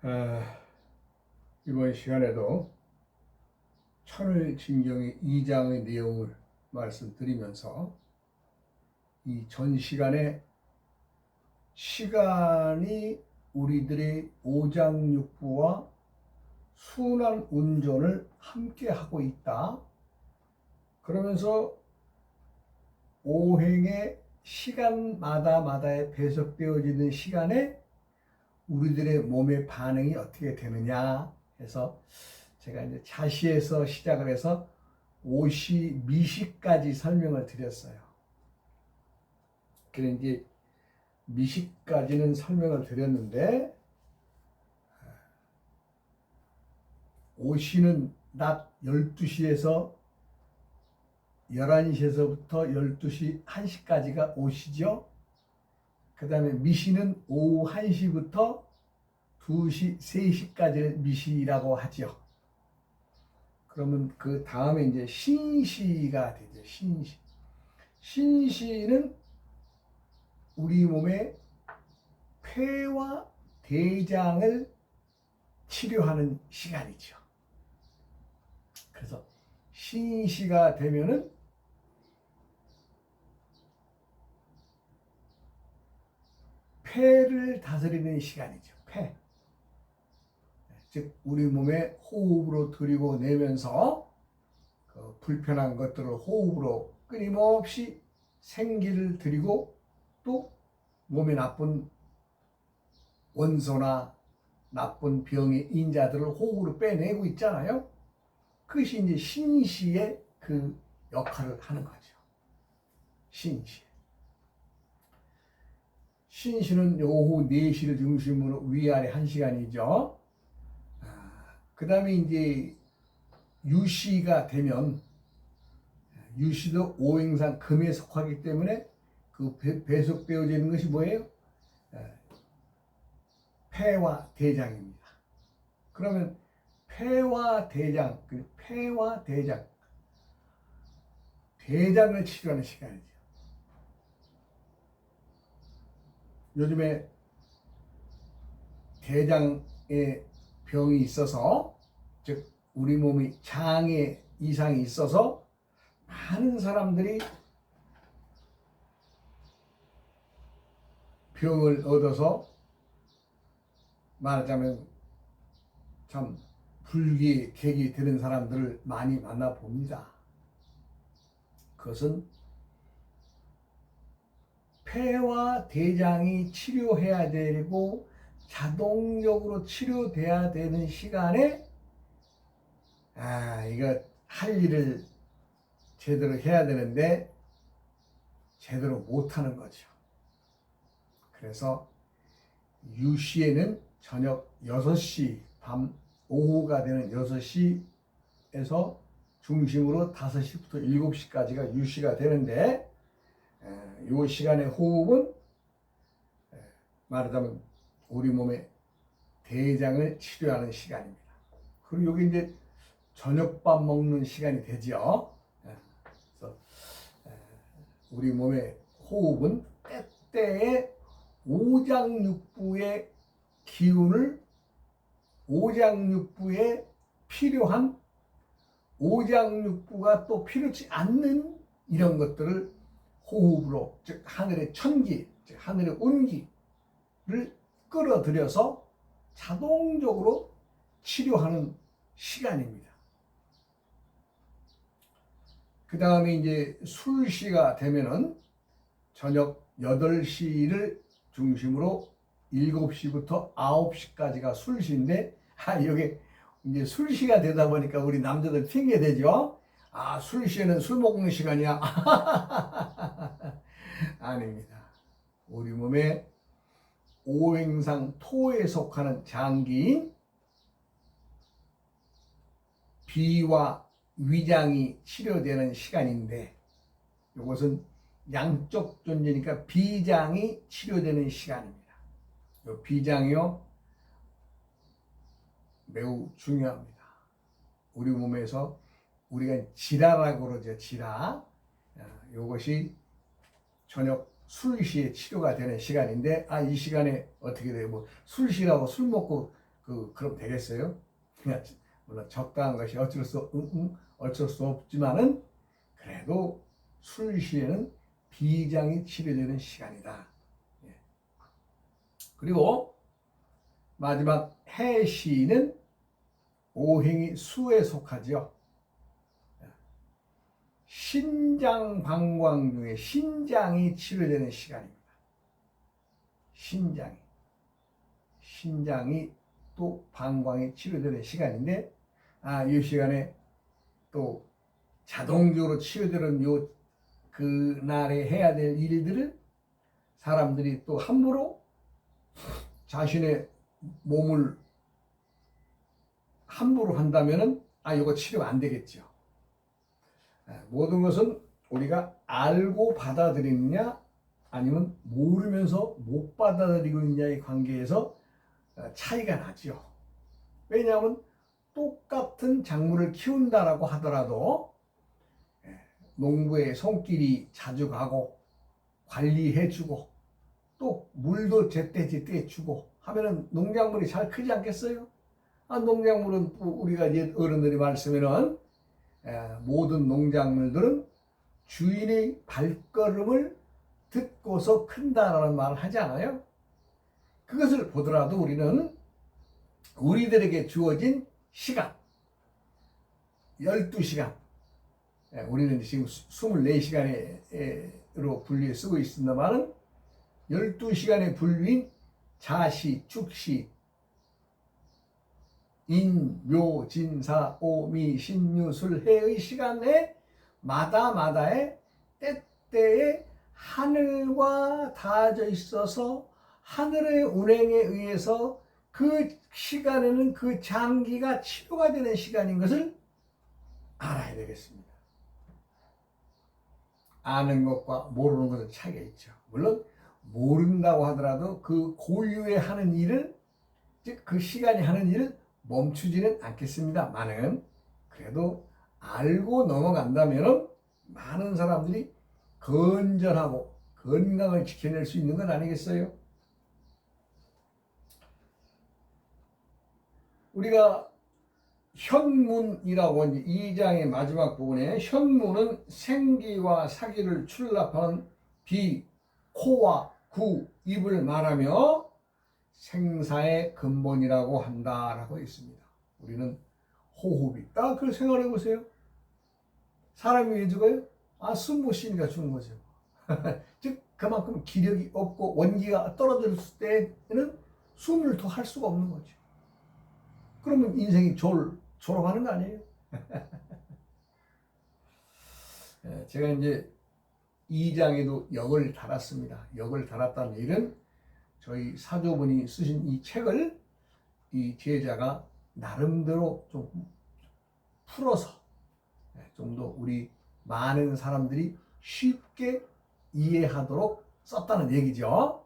아, 이번 시간에도 천을진경의 2장의 내용을 말씀드리면서 이 전 시간에 시간이 우리들의 오장육부와 순환 운전을 함께 하고 있다. 그러면서 오행의 시간마다에 배속되어지는 시간에 우리들의 몸의 반응이 어떻게 되느냐 해서 제가 이제 자시에서 시작을 해서 오시, 미시까지 설명을 드렸어요. 그래 이제 미시까지는 설명을 드렸는데 오시는 낮 12시에서 11시에서부터 12시 1시까지가 오시죠. 그 다음에 미시는 오후 1시부터 2시, 3시까지를 미시라고 하죠. 그러면 그 다음에 이제 신시가 되죠. 신시. 신시는 우리 몸의 폐와 대장을 치료하는 시간이죠. 그래서 신시가 되면은 폐를 다스리는 시간이죠. 폐. 즉 우리 몸에 호흡으로 들이고 내면서 그 불편한 것들을 호흡으로 끊임없이 생기를 들이고 또 몸에 나쁜 원소나 나쁜 병의 인자들을 호흡으로 빼내고 있잖아요. 그것이 이제 신시의 그 역할을 하는 거죠. 신시. 신시는 오후 4시를 중심으로 위아래 1시간이죠. 그 다음에 이제 유시가 되면 유시도 오행상 금에 속하기 때문에 그 배속되어지는 것이 뭐예요? 폐와 대장입니다. 그러면 폐와 대장, 대장을 치료하는 시간이죠. 요즘에 대장에 병이 있어서, 즉 우리 몸이 장에 이상이 있어서 많은 사람들이 병을 얻어서 말하자면 참 불기객이 되는 사람들을 많이 만나봅니다. 그것은 폐와 대장이 치료해야 되고 자동적으로 치료돼야 되는 시간에 이거 할 일을 제대로 해야 되는데 제대로 못하는 거죠. 그래서 유시에는 저녁 6시, 오후가 되는 6시에서 중심으로 5시부터 7시까지가 유시가 되는데 이 시간의 호흡은 말하자면 우리 몸의 대장을 치료하는 시간입니다. 그리고 여기 이제 저녁밥 먹는 시간이 되죠. 그래서 우리 몸의 호흡은 때때에 오장육부의 기운을 오장육부에 필요한 오장육부가 또 필요치 않는 이런 것들을 호흡으로, 즉 하늘의 천기, 즉 하늘의 운기를 끌어들여서 자동적으로 치료하는 시간입니다. 그 다음에 이제 술시가 되면은 저녁 8시를 중심으로 7시부터 9시까지가 술시인데, 여기 이제 술시가 되다 보니까 우리 남자들 핑계대죠. 술시에는 술 먹는 시간이야. 아닙니다. 우리 몸에 오행상 토에 속하는 장기인 비와 위장이 치료되는 시간인데, 이것은 양쪽 존재니까 비장이 치료되는 시간입니다. 이 비장이요 매우 중요합니다. 우리 몸에서 우리가 지라라고 그러죠. 지라. 이것이 저녁 술시에 치료가 되는 시간인데, 이 시간에 어떻게 돼요? 뭐 술시라고 술 먹고 그럼 되겠어요? 그냥 물론 적당한 것이 어쩔 수 없지만은 그래도 술 시에는 비장이 치료되는 시간이다. 예. 그리고 마지막 해 시는 오행이 수에 속하지요. 신장 방광 중에 신장이 치료되는 시간입니다. 신장이 또 방광이 치료되는 시간인데, 이 시간에 또 자동적으로 치료되는 그날에 해야 될 일들을 사람들이 또 함부로 자신의 몸을 함부로 한다면은 이거 치료 안 되겠죠. 모든 것은 우리가 알고 받아들이느냐 아니면 모르면서 못 받아들이고 있느냐의 관계에서 차이가 나죠. 왜냐하면 똑같은 작물을 키운다라고 하더라도 농부의 손길이 자주 가고 관리해주고 또 물도 제때 주고 하면은 농작물이 잘 크지 않겠어요? 농작물은 우리가 이제 어른들이 말씀에는 모든 농작물들은 주인의 발걸음을 듣고서 큰다라는 말을 하지 않아요? 그것을 보더라도 우리는 우리들에게 주어진 시간 12시간, 우리는 지금 24시간으로 분류해 쓰고 있습니다만 12시간의 분류인 자시, 축시, 인, 묘, 진, 사, 오, 미, 신, 유, 술, 해의 시간에 마다의 때때에 하늘과 닿아져 있어서 하늘의 운행에 의해서 그 시간에는 그 장기가 치료가 되는 시간인 것을 알아야 되겠습니다. 아는 것과 모르는 것은 차이가 있죠. 물론 모른다고 하더라도 그 고유에 하는 일을, 즉 그 시간이 하는 일을 멈추지는 않겠습니다만은 그래도 알고 넘어간다면 많은 사람들이 건전하고 건강을 지켜낼 수 있는 건 아니겠어요? 우리가 현문이라고 이제 2장의 마지막 부분에 현문은 생기와 사기를 출납하는 비, 코와 구, 입을 말하며 생사의 근본이라고 한다라고 있습니다. 우리는 호흡이 딱 그걸 생각해 보세요. 사람이 왜 죽어요? 숨 못 쉬니까 죽는 거죠. 즉 그만큼 기력이 없고 원기가 떨어졌을 때는 숨을 더 할 수가 없는 거죠. 그러면 인생이 졸업하는 거 아니에요? 제가 이제 2장에도 역을 달았습니다. 역을 달았다는 일은 저희 사조분이 쓰신 이 책을 이 제자가 나름대로 좀 풀어서 좀 더 우리 많은 사람들이 쉽게 이해하도록 썼다는 얘기죠.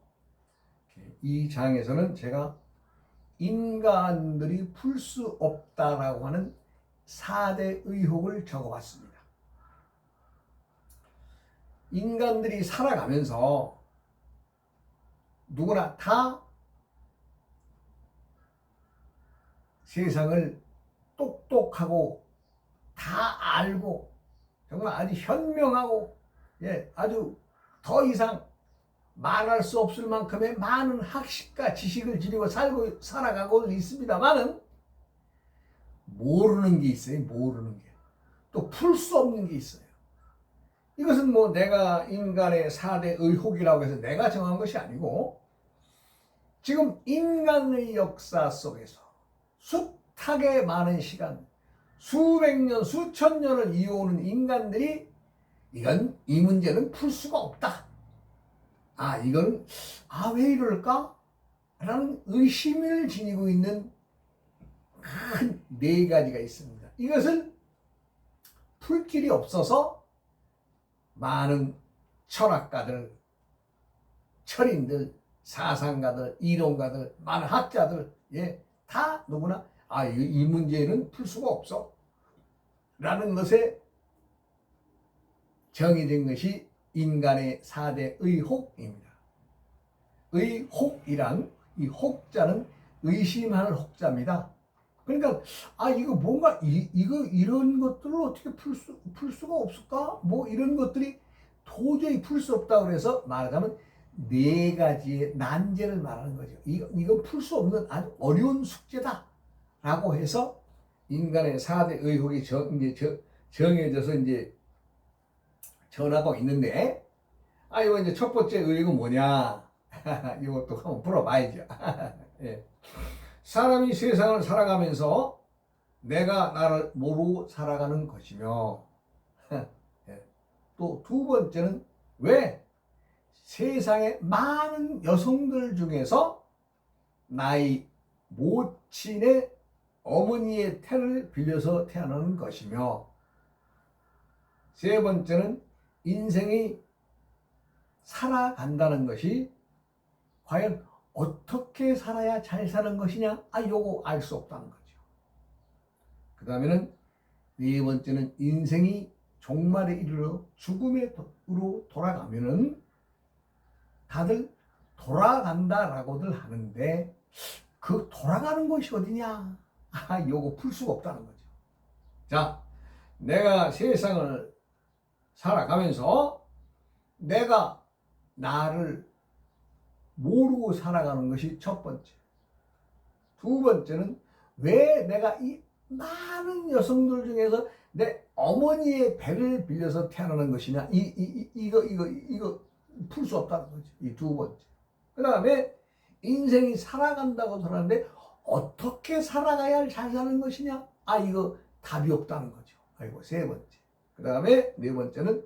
이 장에서는 제가 인간들이 풀 수 없다라고 하는 4대 의혹을 적어봤습니다. 인간들이 살아가면서 누구나 다 세상을 똑똑하고 다 알고 정말 아주 현명하고 아주 더 이상 말할 수 없을 만큼의 많은 학식과 지식을 지니고 살아가고 있습니다만은 모르는 게 있어요. 모르는 게. 또 풀 수 없는 게 있어요. 이것은 내가 인간의 4대 의혹이라고 해서 내가 정한 것이 아니고 지금 인간의 역사 속에서 숱하게 많은 시간, 수백 년, 수천 년을 이어오는 인간들이 이 문제는 풀 수가 없다. 이건 왜 이럴까? 라는 의심을 지니고 있는 큰 4가지가 있습니다. 이것을 풀 길이 없어서 많은 철학가들, 철인들, 사상가들, 이론가들, 많은 학자들 다 누구나 이 문제는 풀 수가 없어 라는 것에 정의된 것이 인간의 4대 의혹입니다. 의혹이란 이 혹자는 의심하는 혹자입니다. 그러니까 이거 뭔가 이거 이런 것들을 어떻게 풀 수가 없을까? 뭐 이런 것들이 도저히 풀 수 없다 그래서 말하자면 네 가지의 난제를 말하는 거죠. 이건 풀 수 없는 아주 어려운 숙제다라고 해서 인간의 4대 의혹이 정해져서 이제 전하고 있는데 이거 이제 첫 번째 의혹은 뭐냐? 이것도 한번 풀어봐야죠. 예. 사람이 세상을 살아가면서 내가 나를 모르고 살아가는 것이며 또 두 번째는 왜 세상의 많은 여성들 중에서 나의 모친의 어머니의 태를 빌려서 태어나는 것이며 세 번째는 인생이 살아간다는 것이 과연 어떻게 살아야 잘 사는 것이냐? 요거 알 수 없다는 거죠. 그 다음에는 네 번째는 인생이 종말에 이르러 죽음으로 돌아가면은 다들 돌아간다라고들 하는데 그 돌아가는 것이 어디냐? 요거 풀 수가 없다는 거죠. 자, 내가 세상을 살아가면서 내가 나를 모르고 살아가는 것이 첫 번째. 두 번째는 왜 내가 이 많은 여성들 중에서 내 어머니의 배를 빌려서 태어나는 것이냐? 이거 풀 수 없다는 거지. 이 두 번째. 그 다음에 인생이 살아간다고 들었는데 어떻게 살아가야 잘 사는 것이냐? 이거 답이 없다는 거죠. 세 번째. 그 다음에 네 번째는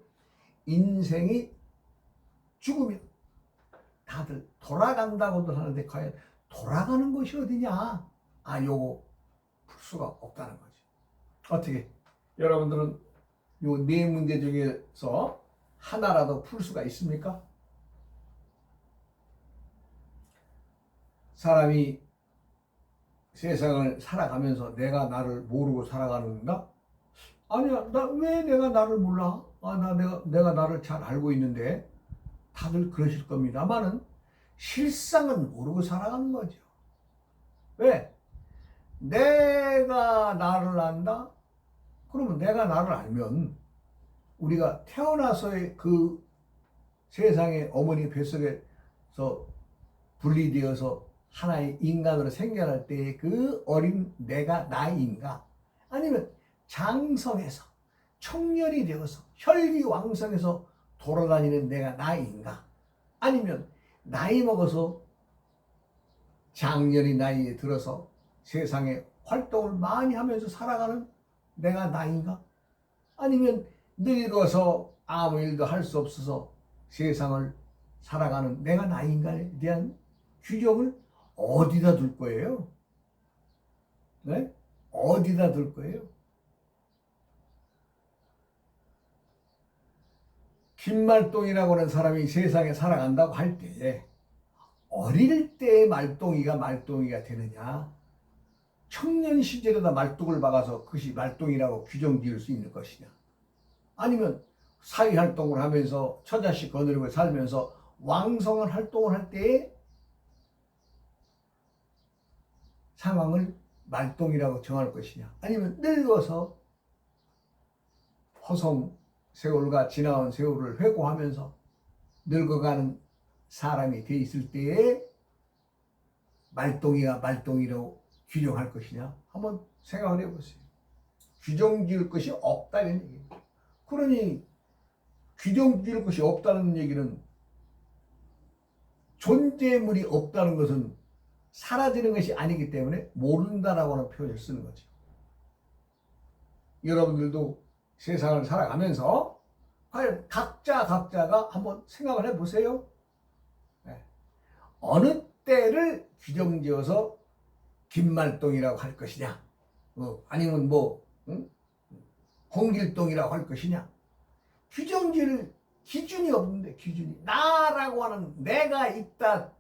인생이 죽으면 다들 돌아간다고도 하는데 과연 돌아가는 것이 어디냐? 요거 풀 수가 없다는 거죠. 어떻게? 여러분들은 요 네 문제 중에서 하나라도 풀 수가 있습니까? 사람이 세상을 살아가면서 내가 나를 모르고 살아가는가? 아니야, 왜 내가 나를 몰라? 내가 나를 잘 알고 있는데 다들 그러실 겁니다만은 실상은 모르고 살아가는 거죠. 왜? 내가 나를 안다? 그러면 내가 나를 알면 우리가 태어나서의 그 세상의 어머니 뱃속에서 분리되어서 하나의 인간으로 생겨날 때의 그 어린 내가 나인가? 아니면 장성해서 청년이 되어서 혈기왕성해서 돌아다니는 내가 나인가? 아니면 나이 먹어서 장년이 나이에 들어서 세상에 활동을 많이 하면서 살아가는 내가 나인가? 아니면 늙어서 아무 일도 할 수 없어서 세상을 살아가는 내가 나인가에 대한 규정을 어디다 둘 거예요? 네? 어디다 둘 거예요? 김말똥이라고 하는 사람이 세상에 살아간다고 할 때에 어릴 때의 말똥이가 말똥이가 되느냐? 청년 시절에다 말뚝을 박아서 그것이 말똥이라고 규정 지을 수 있는 것이냐? 아니면 사회활동을 하면서 처자식 거느리고 살면서 왕성한 활동을 할 때의 상황을 말똥이라고 정할 것이냐? 아니면 늙어서 허송 세월과 지나온 세월을 회고하면서 늙어가는 사람이 돼 있을 때에 말똥이가 말똥이라고 규정할 것이냐? 한번 생각을 해보세요. 규정 지을 것이 없다는 얘기예요. 그러니 규정 지을 것이 없다는 얘기는 존재물이 없다는 것은 사라지는 것이 아니기 때문에 모른다라고 하는 표현을 쓰는 거죠. 여러분들도 세상을 살아가면서 과연 각자가 한번 생각을 해보세요. 네. 어느 때를 규정지어서 김말똥이라고 할 것이냐, 아니면 홍길동이라고 할 것이냐. 규정지을 기준이 없는데, 기준이 나라고 하는 내가 있다,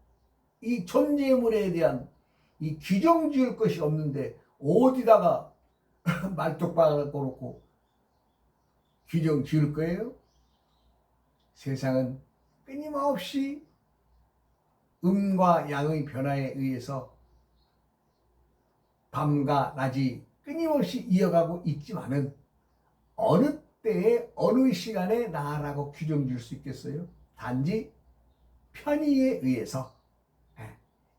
이 존재물에 대한 이 규정 지을 것이 없는데 어디다가 말뚝박을 놓고 규정 지을 거예요? 세상은 끊임없이 음과 양의 변화에 의해서 밤과 낮이 끊임없이 이어가고 있지만은 어느 때에 어느 시간에 나라고 규정 줄 수 있겠어요? 단지 편의에 의해서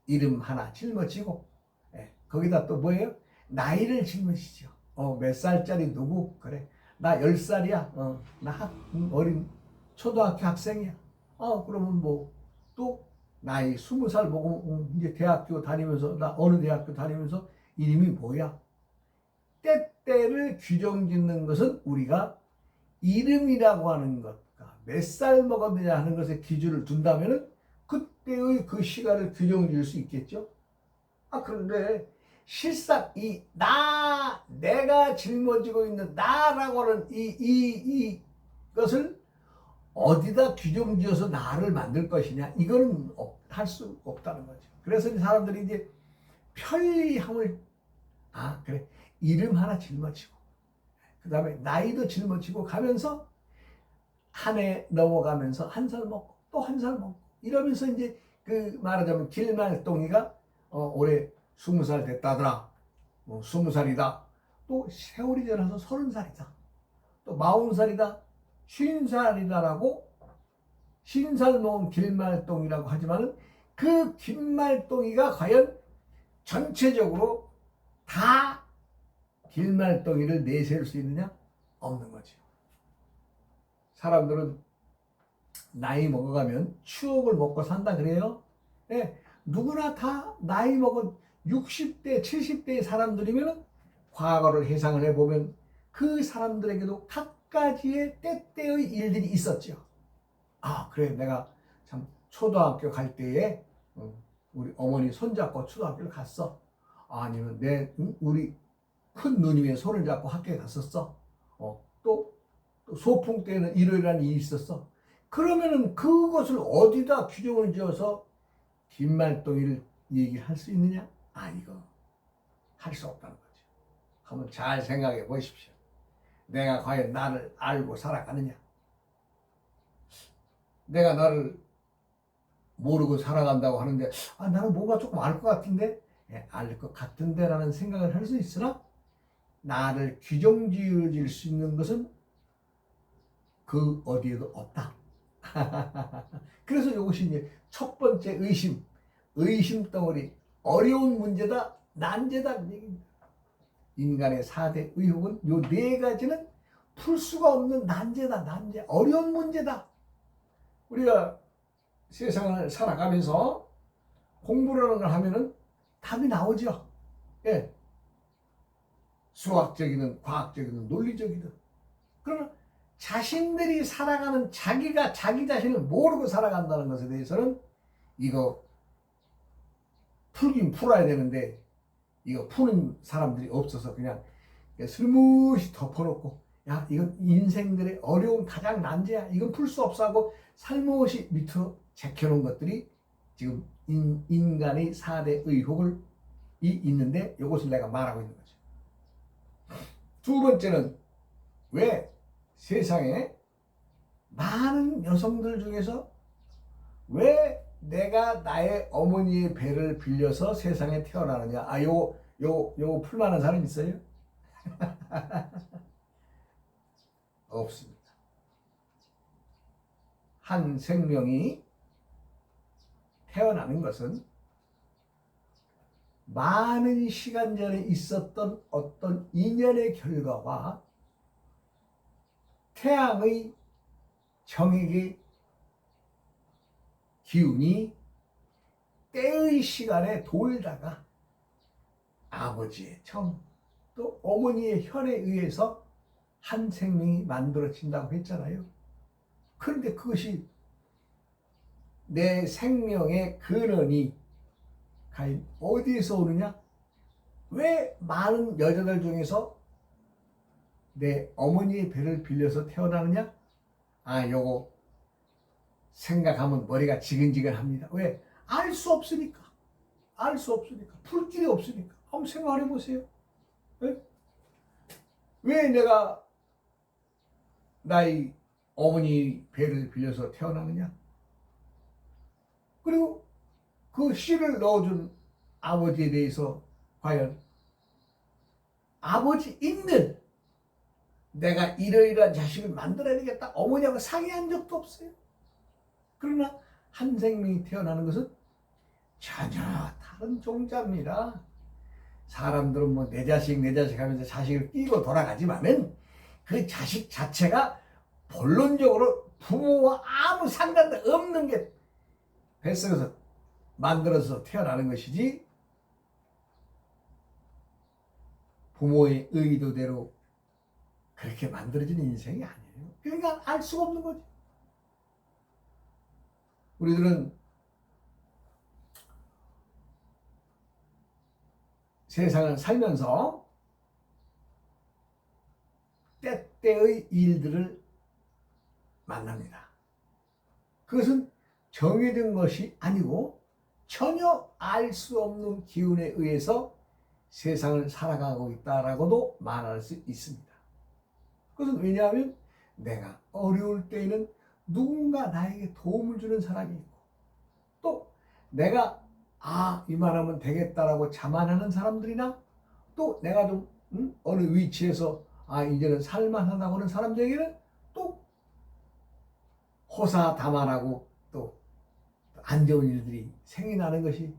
이름 하나 짊어지고 거기다 또 뭐예요? 나이를 짊어지죠. 몇 살짜리 누구? 그래. 나 10살이야. 나 어린 초등학교 학생이야. 그러면 뭐 또 나이 20살 보고 이제 대학교 다니면서 나 어느 대학교 다니면서 이름이 뭐야? 때때를 규정 짓는 것은 우리가 이름이라고 하는 것과 몇 살 먹었느냐 하는 것에 기준을 둔다면은 그때의 그 시간을 규정 지을 수 있겠죠. 그런데 실상 내가 짊어지고 있는 나라고 하는 이것을 어디다 규정 지어서 나를 만들 것이냐, 이거는 할 수 없다는 거죠. 그래서 사람들이 이제 편리함을, 그래, 이름 하나 짊어지고, 그 다음에 나이도 짊어지고 가면서 한 해 넘어가면서 한 살 먹고 또 한 살 먹고 이러면서 이제 그 말하자면 길말동이가 올해 20살 됐다더라. 20살이다. 또 세월이 지나서 30살이다. 또 40살이다. 50살이다라고 50살 먹은 길말동이라고 하지만은 그 길말동이가 과연 전체적으로 다 길말동이를 내세울 수 있느냐? 없는 거죠. 사람들은 나이 먹어가면 추억을 먹고 산다 그래요. 누구나 다 나이 먹은 60대, 70대의 사람들이면 과거를 회상을 해보면 그 사람들에게도 각가지의 때때의 일들이 있었죠. 그래, 내가 참 초등학교 갈 때에 우리 어머니 손잡고 초등학교를 갔어. 아니면 우리 큰 누님의 손을 잡고 학교에 갔었어. 또 소풍 때는 일요일이라는 일이 있었어. 그러면은 그것을 어디다 규정을 지어서 긴말동이를 얘기할 수 있느냐? 이거 할 수 없다는 거죠. 한번 잘 생각해 보십시오. 내가 과연 나를 알고 살아가느냐? 내가 나를 모르고 살아간다고 하는데 나는 뭔가 조금 알 것 같은데, 알 것 같은데 라는 생각을 할 수 있으나 나를 규정 지어질 수 있는 것은 그 어디에도 없다. 그래서 이것이 이제 첫 번째 의심 덩어리, 어려운 문제다, 난제다. 인간의 4대 의혹은 요 4가지는 풀 수가 없는 난제다, 난제, 어려운 문제다. 우리가 세상을 살아가면서 공부라는 걸 하면은 답이 나오죠. 수학적이든 과학적이든 논리적이든. 그러나 자신들이 살아가는 자기가 자기 자신을 모르고 살아간다는 것에 대해서는 이거 풀긴 풀어야 되는데 이거 푸는 사람들이 없어서 그냥 슬무시 덮어놓고 이건 인생들의 어려운 가장 난제야, 이건 풀 수 없어 하고 살못이 밑으로 제껴놓은 것들이 지금 인간의 4대 의혹이 있는데 이것을 내가 말하고 있는 거죠. 두 번째는 왜 세상에 많은 여성들 중에서 왜 내가 나의 어머니의 배를 빌려서 세상에 태어나느냐? 요거 풀만한 사람 있어요? 없습니다. 한 생명이 태어나는 것은 많은 시간 전에 있었던 어떤 인연의 결과와 태양의 정액의 기운이 때의 시간에 돌다가 아버지의 정, 또 어머니의 혈에 의해서 한 생명이 만들어진다고 했잖아요. 그런데 그것이 내 생명의 근원이 과연 어디에서 오느냐? 왜 많은 여자들 중에서 내 어머니의 배를 빌려서 태어나느냐? 요거 생각하면 머리가 지근지근합니다. 왜? 알 수 없으니까. 알 수 없으니까. 풀 길이 없으니까. 한번 생각해 보세요. 왜 내가 나의 어머니 배를 빌려서 태어나느냐? 그리고 그 씨를 넣어준 아버지에 대해서 과연 아버지 있는 내가 이러이러한 자식을 만들어야 되겠다. 어머니하고 상의한 적도 없어요. 그러나 한 생명이 태어나는 것은 전혀 다른 종자입니다. 사람들은 뭐 내 자식 하면서 자식을 끼고 돌아가지만은 그 자식 자체가 본론적으로 부모와 아무 상관도 없는 게 뱃속에서 만들어서 태어나는 것이지 부모의 의도대로 그렇게 만들어진 인생이 아니에요. 그러니까 알 수가 없는 거죠. 우리들은 세상을 살면서 때때의 일들을 만납니다. 그것은 정해진 것이 아니고 전혀 알 수 없는 기운에 의해서 세상을 살아가고 있다라고도 말할 수 있습니다. 그것은 왜냐하면 내가 어려울 때에는 누군가 나에게 도움을 주는 사람이 있고 또 내가 이만하면 되겠다라고 자만하는 사람들이나 또 내가 좀 어느 위치에서 이제는 살만하다고 하는 사람들에게는 또 호사다마라고 또 안 좋은 일들이 생겨나는 것이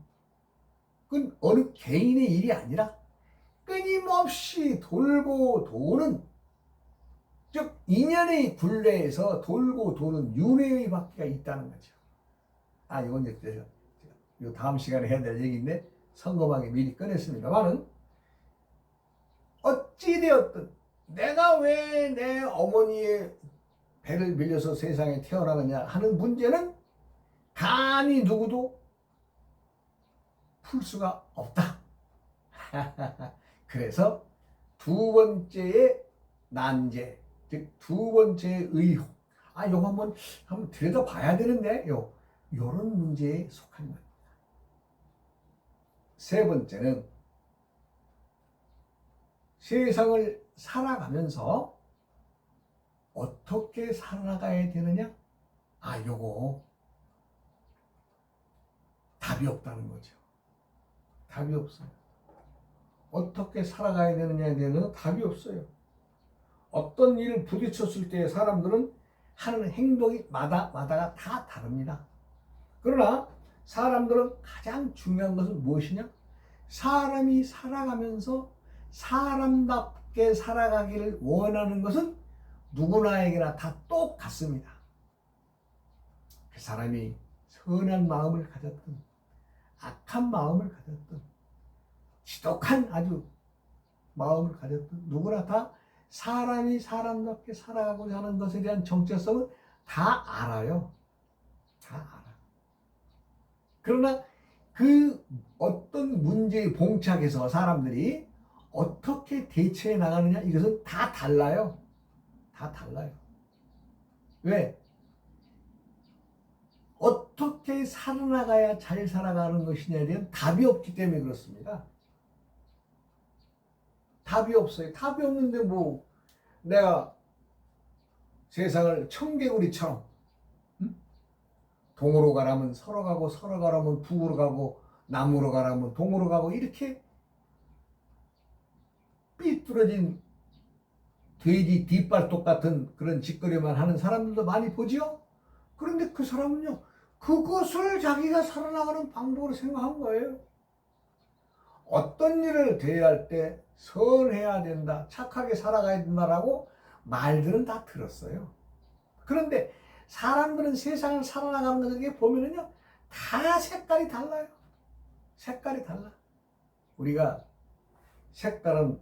그건 어느 개인의 일이 아니라 끊임없이 돌고 도는 즉 인연의 굴레에서 돌고 도는 윤회의 바퀴가 있다는 거죠. 이건 이제 이 다음 시간에 해야 될 얘기인데 성검하게 미리 꺼냈습니다만은 어찌되었든 내가 왜 내 어머니의 배를 빌려서 세상에 태어나느냐 하는 문제는 감히 누구도 풀 수가 없다. 그래서 두 번째의 난제, 즉 두 번째의 의혹. 요거 한번 들여다봐야 되는데 요런 문제에 속한 겁니다. 세 번째는 세상을 살아가면서 어떻게 살아가야 되느냐? 요거 답이 없다는 거죠. 답이 없어요. 어떻게 살아가야 되느냐에 대해서는 답이 없어요. 어떤 일을 부딪혔을 때 사람들은 하는 행동이 마다가 다 다릅니다. 그러나 사람들은 가장 중요한 것은 무엇이냐? 사람이 살아가면서 사람답게 살아가기를 원하는 것은 누구나에게나 다 똑같습니다. 그 사람이 선한 마음을 가졌든 악한 마음을 가졌든 지독한 아주 마음을 가졌든 누구나 다 사람이 사람답게 살아가고자 하는 것에 대한 정체성은 다 알아요. 다 알아. 그러나 그 어떤 문제에 봉착해서 사람들이 어떻게 대처해 나가느냐 이것은 다 달라요. 다 달라요. 왜? 어떻게 살아나가야 잘 살아가는 것이냐에 대한 답이 없기 때문에 그렇습니다. 답이 없어요. 답이 없는데 뭐 내가 세상을 청개구리처럼 동으로 가라면 서로 가고 서로 가라면 북으로 가고 남으로 가라면 동으로 가고 이렇게 삐뚤어진 돼지 뒷발톱 같은 그런 짓거리만 하는 사람들도 많이 보지요. 그런데 그 사람은요 그것을 자기가 살아나가는 방법으로 생각한 거예요. 어떤 일을 대할 때 선해야 된다, 착하게 살아가야 된다라고 말들은 다 들었어요. 그런데 사람들은 세상을 살아나가는 것을 보면은요 다 색깔이 달라요. 색깔이 달라. 우리가 색깔은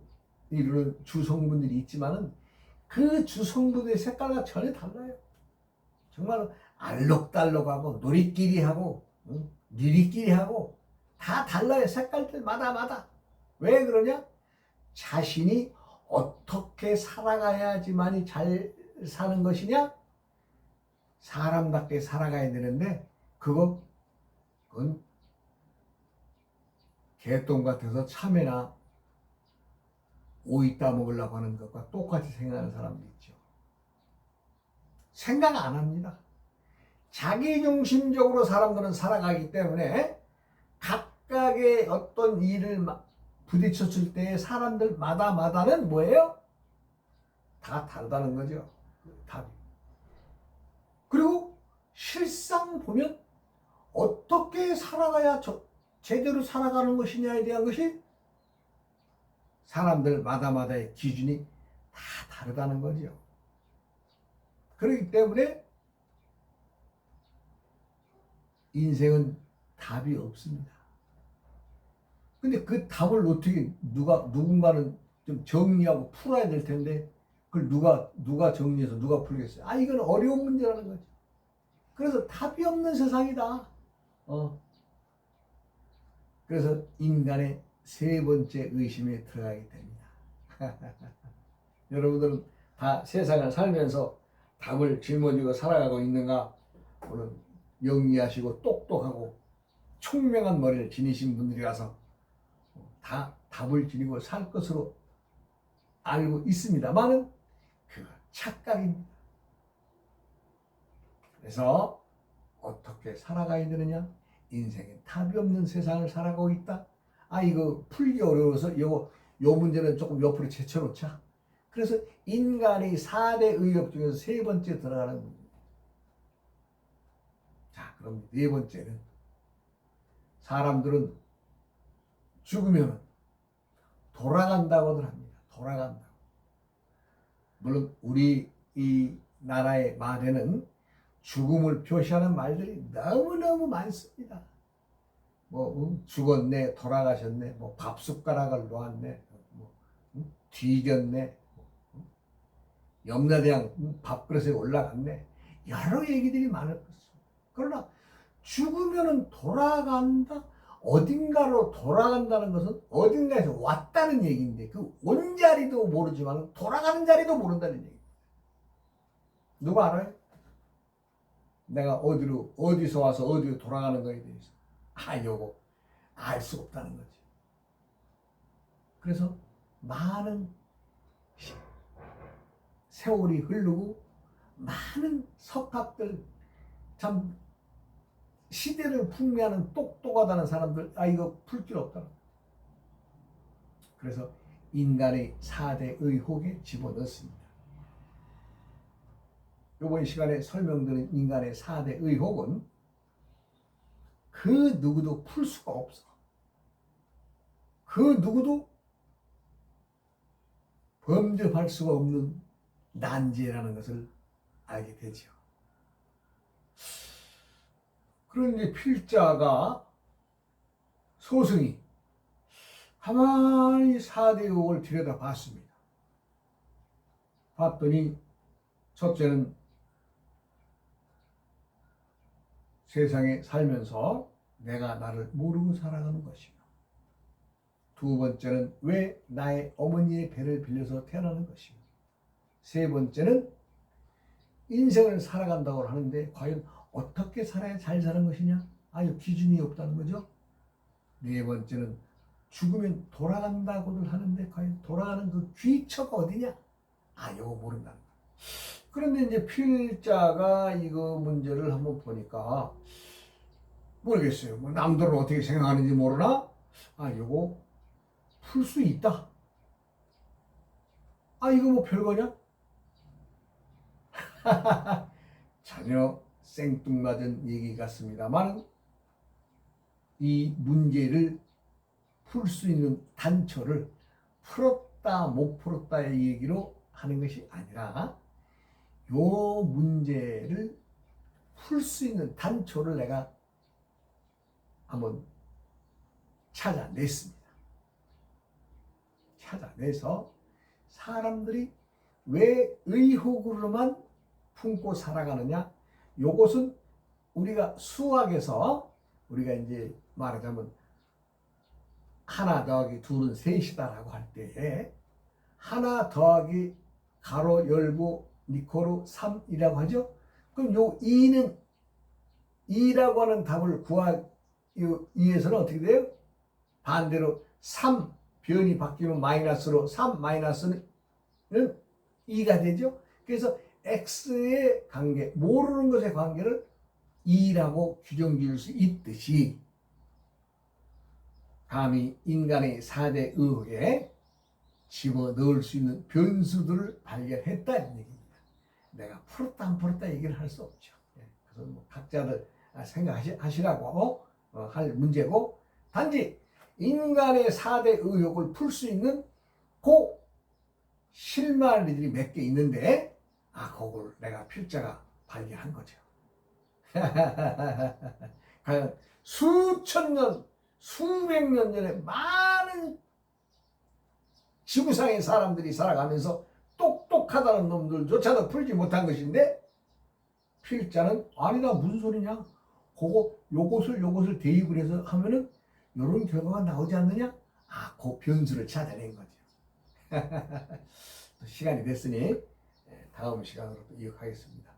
이루는 주성분들이 있지만은 그 주성분의 색깔과 전혀 달라요. 정말 알록달록하고 누리끼리하고 니리끼리하고 다 달라요. 색깔들마다. 왜 그러냐? 자신이 어떻게 살아가야지만이 잘 사는 것이냐? 사람답게 살아가야 되는데 그건 개똥 같아서 참외나 오이 따먹으려고 하는 것과 똑같이 생각하는 사람도 있죠. 생각 안 합니다. 자기중심적으로 사람들은 살아가기 때문에 각각의 어떤 일을 부딪혔을 때 사람들마다는 뭐예요? 다 다르다는 거죠. 답이. 그리고 실상 보면 어떻게 살아가야 제대로 살아가는 것이냐에 대한 것이 사람들마다의 기준이 다 다르다는 거죠. 그렇기 때문에 인생은 답이 없습니다. 근데 그 답을 어떻게 누군가는 좀 정리하고 풀어야 될 텐데 그걸 누가 정리해서 누가 풀겠어요? 이건 어려운 문제라는 거죠. 그래서 답이 없는 세상이다. 그래서 인간의 세 번째 의심에 들어가게 됩니다. 여러분들은 다 세상을 살면서 답을 짊어지고 살아가고 있는가? 오늘 영리하시고 똑똑하고 총명한 머리를 지니신 분들이라서 다 답을 지니고 살 것으로 알고 있습니다만은 그거 착각입니다. 그래서 어떻게 살아가야 되느냐? 인생에 답이 없는 세상을 살아가고 있다. 이거 풀기 어려워서 요 문제는 조금 옆으로 제쳐놓자. 그래서 인간의 4대 의혹 중에서 세 번째 들어가는 문제입니다. 자, 그럼 네 번째는 사람들은 죽으면 돌아간다고들 합니다. 돌아간다. 물론 우리 이 나라의 말에는 죽음을 표시하는 말들이 너무너무 많습니다. 죽었네, 돌아가셨네, 밥 숟가락을 놓았네, 뒤졌네, 염라대왕 밥그릇에 올라갔네. 여러 얘기들이 많을 것입니다. 그러나 죽으면 돌아간다? 어딘가로 돌아간다는 것은 어딘가에서 왔다는 얘기인데 그 온 자리도 모르지만 돌아가는 자리도 모른다는 얘기입니다. 누가 알아요? 내가 어디서 와서 어디로 돌아가는 거에 대해서 요거 알 수 없다는 거지. 그래서 많은 세월이 흐르고 많은 석학들, 참 시대를 풍미하는 똑똑하다는 사람들 이거 풀 길 없다. 그래서 인간의 4대 의혹에 집어넣습니다. 이번 시간에 설명드린 인간의 4대 의혹은 그 누구도 풀 수가 없어. 그 누구도 범접할 수가 없는 난제라는 것을 알게 되죠. 그런데 필자가 소승이 가만히 4대 의혹을 들여다봤습니다. 봤더니 첫째는 세상에 살면서 내가 나를 모르고 살아가는 것이며, 두 번째는 왜 나의 어머니의 배를 빌려서 태어나는 것이며, 세 번째는 인생을 살아간다고 하는데 과연 어떻게 살아야 잘 사는 것이냐? 기준이 없다는 거죠. 네 번째는 죽으면 돌아간다고들 하는데 과연 돌아가는 그 귀처가 어디냐? 이거 모른다는 거예요. 그런데 이제 필자가 이거 문제를 한번 보니까 모르겠어요. 남들은 어떻게 생각하는지 모르나? 이거 풀 수 있다. 이거 별거냐? 전혀 생뚱맞은 얘기 같습니다만 이 문제를 풀 수 있는 단초를 풀었다 못 풀었다의 얘기로 하는 것이 아니라 요 문제를 풀 수 있는 단초를 내가 한번 찾아냈습니다. 찾아내서 사람들이 왜 의혹으로만 품고 살아가느냐? 요것은 우리가 수학에서 우리가 이제 말하자면 하나 더하기 둘은 셋이다라고 할 때에 하나 더하기 가로 열고 니코로 3이라고 하죠. 그럼 요 2는 2라고 하는 답을 구하기 위해서는 어떻게 돼요? 반대로 3 변이 바뀌면 마이너스로 3 마이너스는 2가 되죠. 그래서 x의 관계, 모르는 것의 관계를 2라고 규정 지을 수 있듯이 감히 인간의 4대 의혹에 집어넣을 수 있는 변수들을 발견했다는 얘기입니다. 내가 풀었다 안 풀었다 얘기를 할 수 없죠. 그래서 뭐 각자들 생각하시라고 할 문제고, 단지 인간의 4대 의혹을 풀 수 있는 그 실마리들이 몇 개 있는데, 그걸 내가 필자가 발견한 거죠. 과연 수천 년, 수백 년 전에 많은 지구상의 사람들이 살아가면서 똑똑하다는 놈들조차도 풀지 못한 것인데, 필자는 아니다 무슨 소리냐, 요것을 대입을 해서 하면은 이런 결과가 나오지 않느냐, 그 변수를 찾아낸 거죠. 시간이 됐으니 다음 시간으로 또 이어가겠습니다.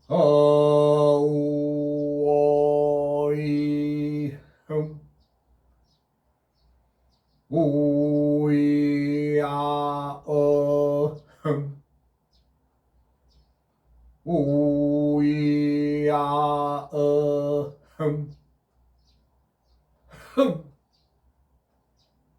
오이 오이야 오이야